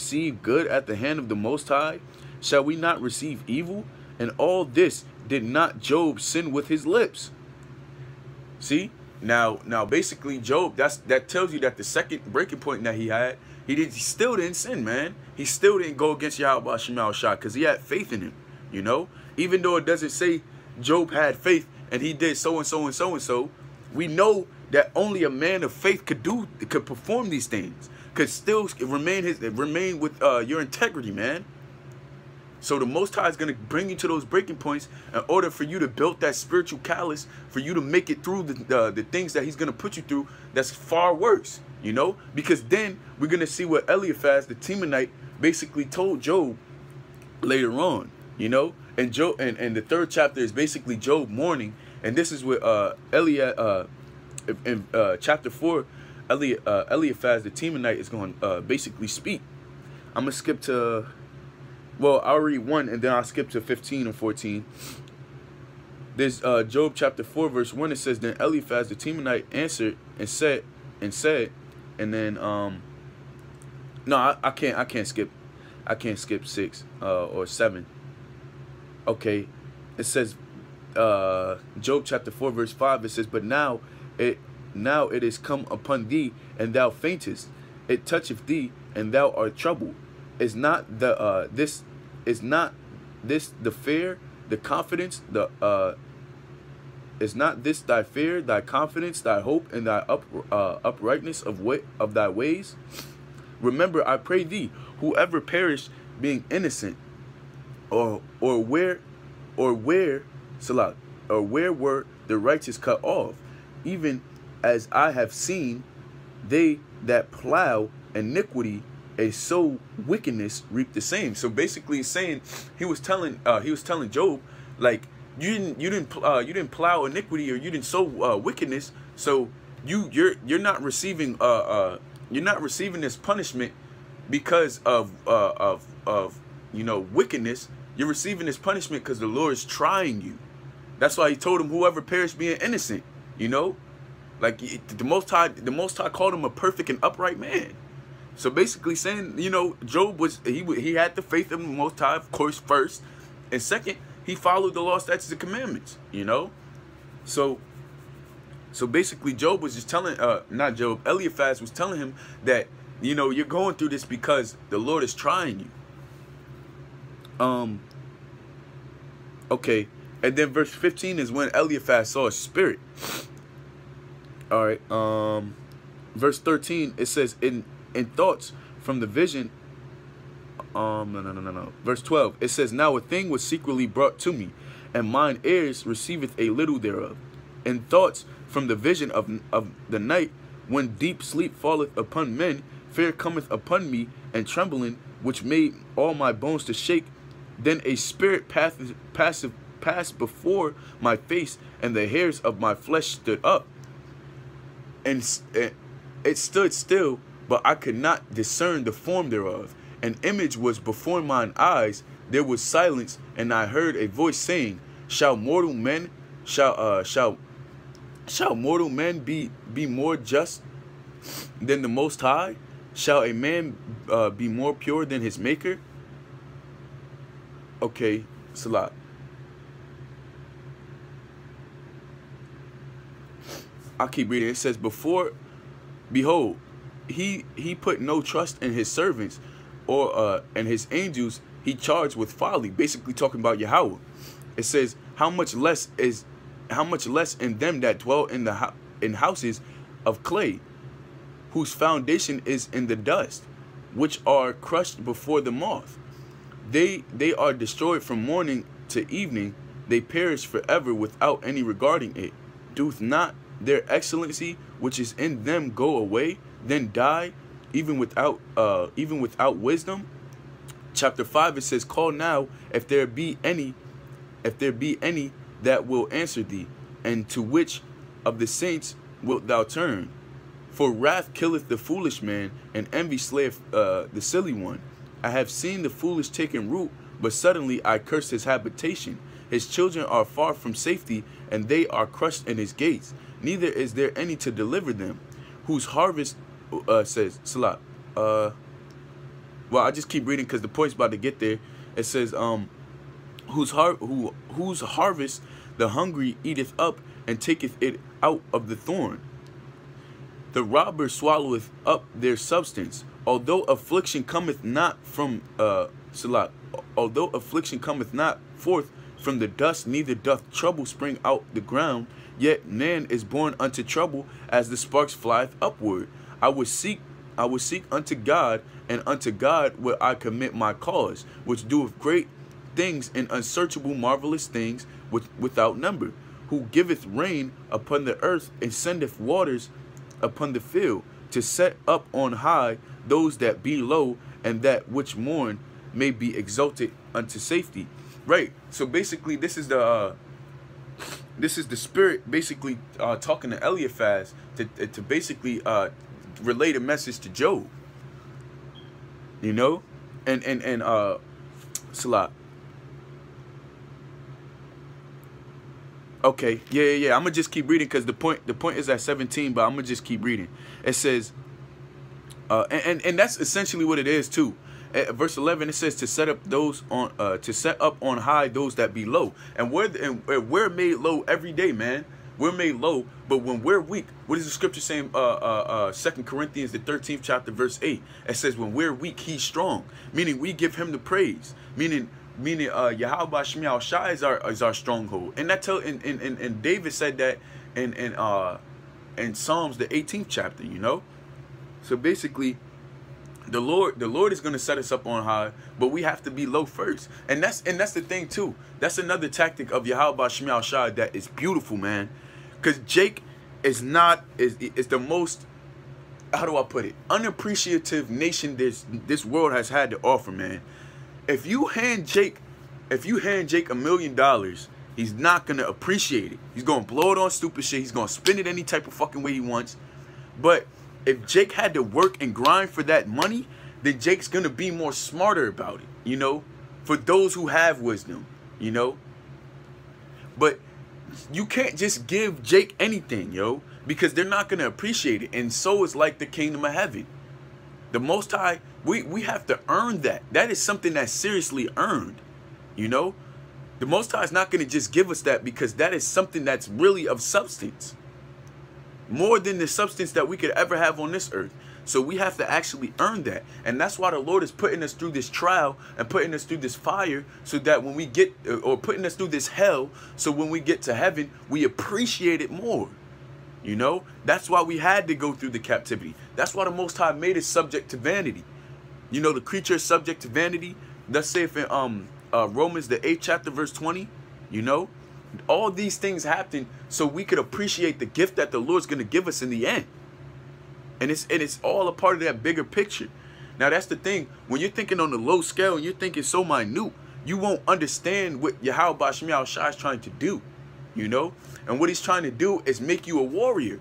receive good at the hand of the Most High? Shall we not receive evil? And all this did not Job sin with his lips? See? Now basically Job, that tells you that the second breaking point that he had, he still didn't sin, man. He still didn't go against Yahweh Shemal Shah because he had faith in him, you know? Even though it doesn't say Job had faith and he did so and so and so and so, we know that only a man of faith could perform these things, could still remain with your integrity, man. So the Most High is going to bring you to those breaking points in order for you to build that spiritual callus, for you to make it through the things that he's going to put you through that's far worse, you know? Because then we're going to see what Eliphaz, the Temanite, basically told Job later on, you know? And Job, and the third chapter is basically Job mourning. And this is what in chapter 4, Eliphaz, the Temanite, is going to basically speak. I'm going to skip to... Well, I'll read 1 and then I'll skip to 15 and 14. There's Job chapter 4 verse 1. It says, then Eliphaz the Temanite answered and said, and then no, I can't skip 6 or 7. Okay, it says Job chapter 4 verse 5. It says, but now it is come upon thee, and thou faintest. It toucheth thee, and thou art troubled. Is not this the fear, the confidence, is not this thy fear, thy confidence, thy hope, and thy uprightness of thy ways? Remember, I pray thee, whoever perished being innocent, or where were the righteous cut off, even as I have seen they that plow iniquity, a sow wickedness reap the same. So basically he's saying, he was telling Job, like, you didn't plow iniquity, or you didn't sow wickedness, so you're not receiving this punishment because of you know, wickedness. You're receiving this punishment because the Lord is trying you. That's why he told him, whoever perished being innocent, you know, like the Most High called him a perfect and upright man. So basically saying, you know, Job he had the faith of the Most High, of course, first, and second, he followed the law, statutes, and commandments, you know. So basically Job was just telling, not Job, Eliphaz was telling him that, you know, you're going through this because the Lord is trying you. Okay, and then verse 15 is when Eliphaz saw a spirit. All right, verse 13, it says, in thoughts from the vision, no. Verse 12, it says, now a thing was secretly brought to me, and mine ears receiveth a little thereof. In thoughts from the vision of the night, when deep sleep falleth upon men, fear cometh upon me, and trembling, which made all my bones to shake. Then a spirit passed before my face, and the hairs of my flesh stood up. And it stood still, but I could not discern the form thereof. An image was before mine eyes. There was silence, and I heard a voice saying, Shall mortal men be more just than the Most High? Shall a man be more pure than his maker? Okay, Salah. I'll keep reading. It says, behold, he put no trust in his servants, or and his angels he charged with folly. Basically talking about Yahweh. It says, how much less in them that dwell in houses of clay, whose foundation is in the dust, which are crushed before the moth. They are destroyed from morning to evening. They perish forever without any regarding it. Doth not their excellency which is in them go away, then die, even without wisdom? Chapter 5, it says, call now if there be any that will answer thee, and to which of the saints wilt thou turn? For wrath killeth the foolish man, and envy slayeth the silly one. I have seen the foolish taken root, but suddenly I cursed his habitation. His children are far from safety, and they are crushed in his gates. Neither is there any to deliver them. Whose harvest, says Salah, Well, I just keep reading because the point's about to get there. It says, whose harvest the hungry eateth up, and taketh it out of the thorn. The robber swalloweth up their substance. Although affliction cometh not from Salat, although affliction cometh not forth from the dust, neither doth trouble spring out the ground, yet man is born unto trouble as the sparks flieth upward. I would seek unto God, and unto God will I commit my cause, which doeth great things and unsearchable marvelous things without number, who giveth rain upon the earth and sendeth waters upon the field, to set up on high those that be low, and that which mourn may be exalted unto safety. Right. So basically, this is the spirit basically talking to Eliphaz to basically relay a message to Job. You know, and Salat. Okay, yeah. I'm gonna just keep reading because the point is at 17, but I'm gonna just keep reading. It says, and that's essentially what it is too. At verse 11, it says to set up on high those that be low, and we're made low every day, man. We're made low, but when we're weak, what is the scripture saying? 2 Corinthians the 13th chapter verse 8. It says when we're weak, he's strong, meaning we give him the praise, meaning Yahweh Shemiah Shai is our stronghold, and and David said that in Psalms the 18th chapter, you know. So basically, the Lord is going to set us up on high, but we have to be low first, and that's the thing too. That's another tactic of Yahweh Shemiah Shai that is beautiful, man, because Jake is the most, how do I put it, unappreciative nation this world has had to offer, man. If you hand Jake $1 million, he's not gonna appreciate it. He's gonna blow it on stupid shit. He's gonna spend it any type of fucking way he wants. But if Jake had to work and grind for that money, then Jake's gonna be more smarter about it, you know, for those who have wisdom, you know. But you can't just give Jake anything, yo, because they're not gonna appreciate it. And so is like the kingdom of heaven. The Most High, we have to earn that. That is something that's seriously earned, you know. The Most High is not going to just give us that, because that is something that's really of substance, more than the substance that we could ever have on this earth. So we have to actually earn that, and that's why the Lord is putting us through this trial and putting us through this fire, so that when we get, or putting us through this hell, so when we get to heaven, we appreciate it more. You know, that's why we had to go through the captivity. That's why the Most High made us subject to vanity. You know, the creature is subject to vanity. Let's say if in Romans the 8th chapter verse 20, you know, all these things happen so we could appreciate the gift that the Lord's going to give us in the end. And it's all a part of that bigger picture. Now that's the thing. When you're thinking on the low scale and you're thinking so minute, you won't understand what Yahweh Shemiah Shai is trying to do. You know, and what he's trying to do is make you a warrior.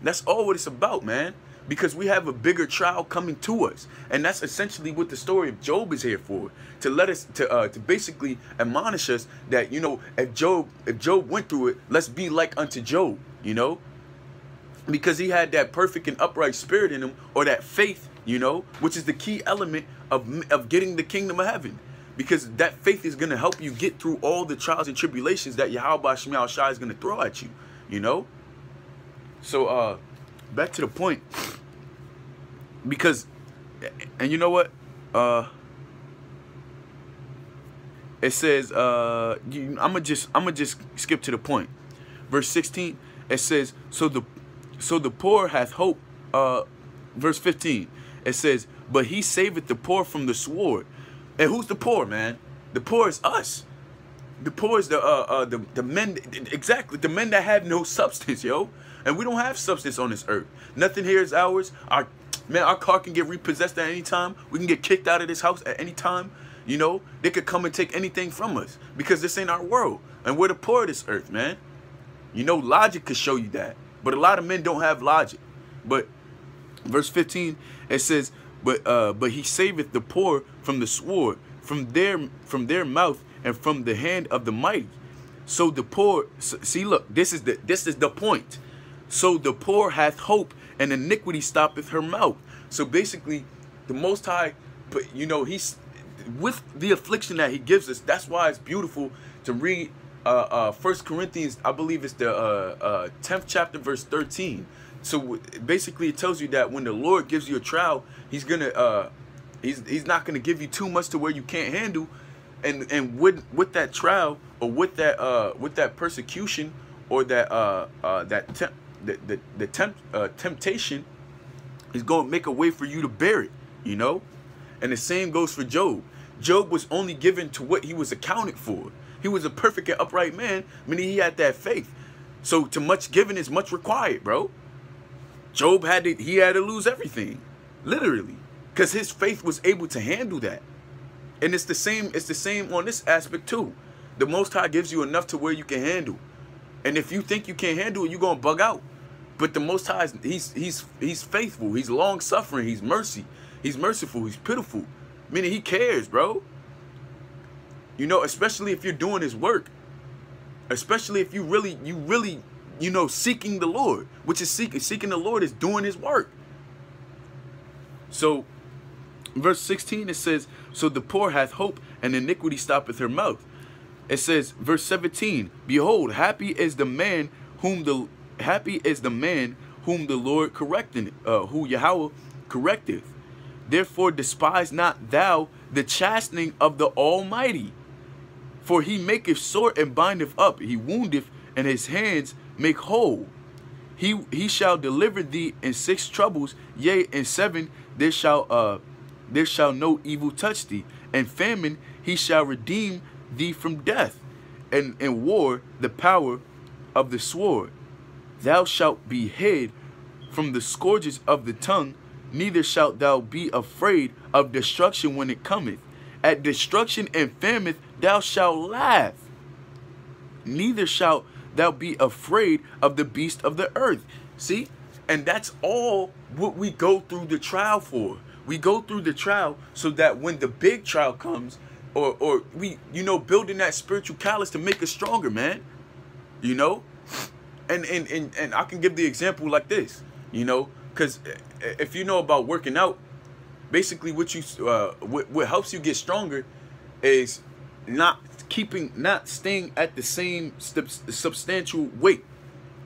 That's all what it's about, man. Because we have a bigger trial coming to us, and that's essentially what the story of Job is here for. To let us, to basically admonish us that, you know, if Job went through it, let's be like unto Job. You know, because he had that perfect and upright spirit in him, or that faith. You know, which is the key element of getting the kingdom of heaven. Because that faith is going to help you get through all the trials and tribulations that Yahweh Shemiah Shai is going to throw at you, you know? So, back to the point. Because, and you know what? It says, I'm gonna just skip to the point. Verse 16, it says, so the poor hath hope. Verse 15, it says, but he saveth the poor from the sword. And who's the poor, man? The poor is us. The poor is the men, exactly, the men that have no substance, yo. And we don't have substance on this earth. Nothing here is ours. Our car can get repossessed at any time. We can get kicked out of this house at any time. You know, they could come and take anything from us, because this ain't our world. And we're the poor of this earth, man. You know, logic could show you that. But a lot of men don't have logic. But verse 15, it says, but he saveth the poor from the sword, from their mouth, and from the hand of the mighty. So the poor, see, look, this is the point. So the poor hath hope, and iniquity stoppeth her mouth. So basically, the Most High But you know, he's with the affliction that he gives us. That's why it's beautiful to read 1 Corinthians, I believe it's the 10th chapter, verse 13. So basically it tells you that when the Lord gives you a trial, he's gonna he's not gonna give you too much to where you can't handle. And with that trial, or with that persecution, or temptation, he's gonna make a way for you to bear it, you know. And the same goes for Job. Job was only given to what he was accounted for. He was a perfect and upright man, meaning he had that faith. So to much given is much required, bro. Job had to lose everything, literally, because his faith was able to handle that. And it's the same on this aspect too. The Most High gives you enough to where you can handle. And if you think you can't handle it, you're gonna bug out. But the Most High, he's faithful, he's long suffering, he's merciful, he's pitiful. Meaning he cares, bro. You know, especially if you're doing his work. Especially if you really, you know, seeking the Lord, which is seeking the Lord is doing his work. So verse 16, it says, so the poor hath hope, and iniquity stoppeth her mouth. It says, verse 17, behold, happy is the man whom the Lord correcteth, who Yahweh correcteth. Therefore despise not thou the chastening of the Almighty, for he maketh sore and bindeth up, he woundeth, and his hands make whole. He shall deliver thee in 6 troubles, yea, in 7 there shall no evil touch thee, and famine he shall redeem thee from death, and in war the power of the sword. Thou shalt be hid from the scourges of the tongue, neither shalt thou be afraid of destruction when it cometh. At destruction and famine thou shalt laugh, neither shalt thou be afraid of the beast of the earth. See? And that's all what we go through the trial for. We go through the trial so that when the big trial comes, or we, you know, building that spiritual callus to make us stronger, man. You know? And I can give the example like this, you know, because if you know about working out, basically what helps you get stronger is not staying at the same substantial weight.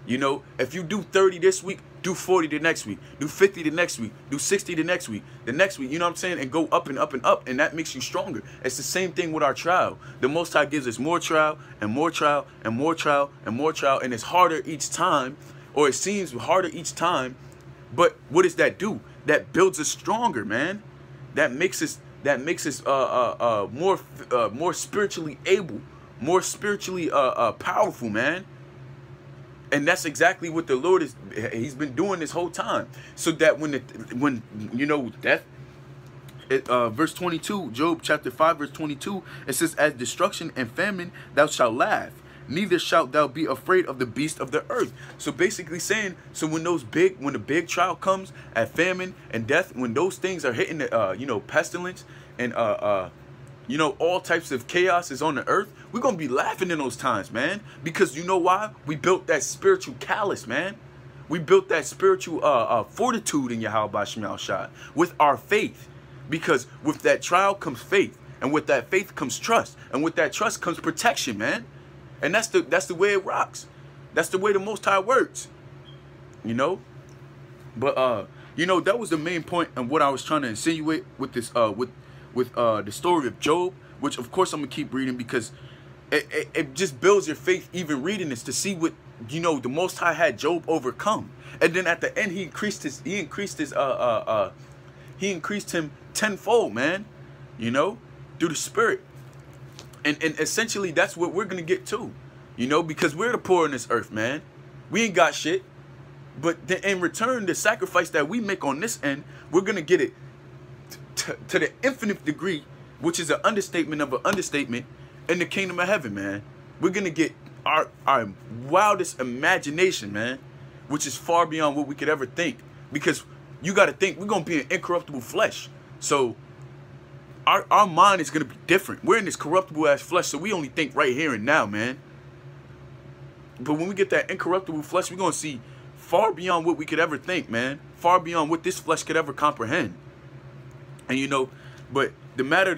You know, if you do 30 this week, do 40 the next week, do 50 the next week, do 60 the next week, you know what I'm saying? And go up and up and up, and that makes you stronger. It's the same thing with our trial. The Most High gives us more trial and more trial and more trial and more trial, and it's harder each time, or it seems harder each time. But what does that do? That builds us stronger, man. That makes us more spiritually able, more spiritually powerful, man. And that's exactly what the Lord he's been doing this whole time. So that when you know death, verse 22, Job chapter 5 verse 22, it says, as destruction and famine thou shalt laugh, neither shalt thou be afraid of the beast of the earth. So basically saying, so when the big trial comes at famine and death, when those things are hitting the you know, pestilence and you know, all types of chaos is on the earth, we're gonna be laughing in those times, man. Because you know why? We built that spiritual callus, man. We built that spiritual fortitude in Yahweh Shemel Shai with our faith. Because with that trial comes faith, and with that faith comes trust, and with that trust comes protection, man. And that's the way it rocks. That's the way the Most High works, you know. But you know, that was the main point of what I was trying to insinuate with this with the story of Job, which of course I'm gonna keep reading because it just builds your faith even reading this to see what, you know, the Most High had Job overcome. And then at the end he increased him tenfold, man, you know, through the Spirit. And essentially that's what we're gonna get to, you know, because we're the poor in this earth, man. We ain't got shit, but then in return, the sacrifice that we make on this end, we're gonna get it to the infinite degree, which is an understatement of an understatement, in the kingdom of heaven, man. We're gonna get our wildest imagination, man, which is far beyond what we could ever think. Because you got to think, we're gonna be an incorruptible flesh, so our mind is gonna be different. We're in this corruptible ass flesh, so we only think right here and now, man. But when we get that incorruptible flesh, we're gonna see far beyond what we could ever think, man. Far beyond what this flesh could ever comprehend. And you know, But the matter